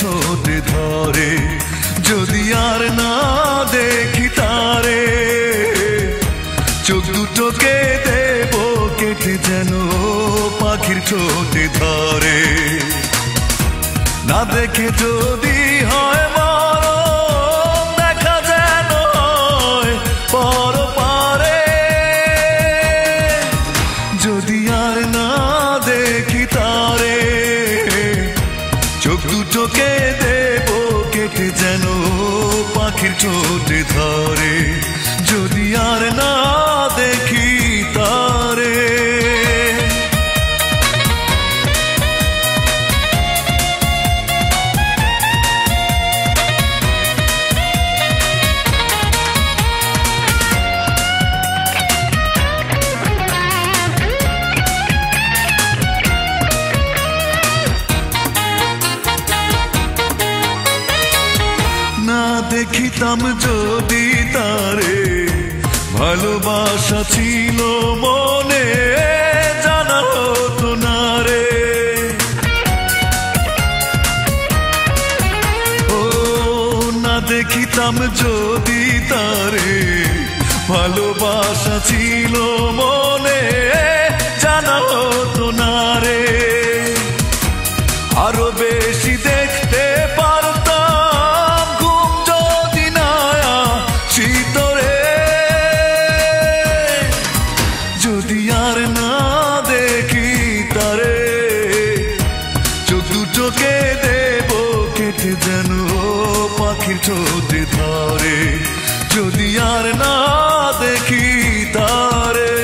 ঠোঁটে ধরে যদি আর না দেখি তারে চোখ দুটোকে দেব কেটে যেন পাখির ঠোঁটে ধরে না দেখে যদি হয় মরণ দেখা যেন হয় পরপারে যদি আর না দেখি তারে চোখ দুটোকে দেব কেটে যেন পাখির ঠোঁটে ধরে যদি আর না দেখি তারে দেখিতাম যদি তারে ভালোবাসা ছিল মনে জানা হতো না রে ও না দেখিতাম যদি তারে ভালোবাসা ছিল মনে জানা হতো না রে আরো বেশি দেখতে যদি আর না দেখি তারে চোখ দুটোকে দেব কেটে যেন পাখির ঠোঁটে ধরে যদি আর না দেখি তারে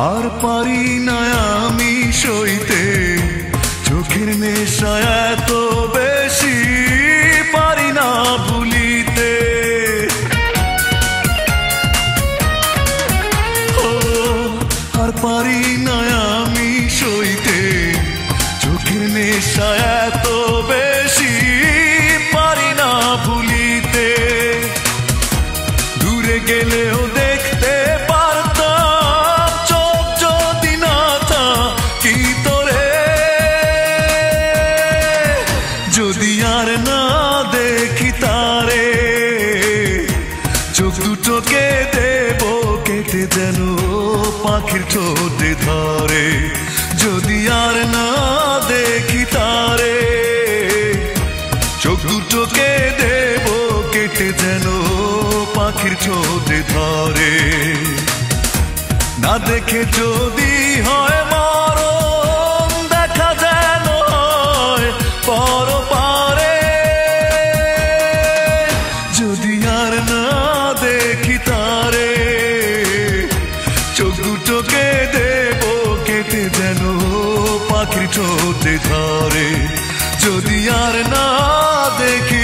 আর পারি না আমি সইতে চোখের নেশা এত বেশি পারি না ভুলিতে ও আর পারি না আমি সইতে চোখের নেশা এত বেশি পারি না ভুলিতে দূরে গেলেও দেখতে যদি আর না দেখি তারে চোখ দুটোকে দেব কেটে যেন পাখির ঠোঁটে ধরে যদি আর না দেখি তারে চোখ দুটোকে দেব কেটে যেন পাখির ঠোঁটে ধরে না দেখে যদি হয় মরণ দেখা যেন হয় পরপারে যদি আর না দেখি তারে চোখ দুটোকে দেব কেটে যেন পাখির ঠোঁটে ধরে যদি আর না দেখি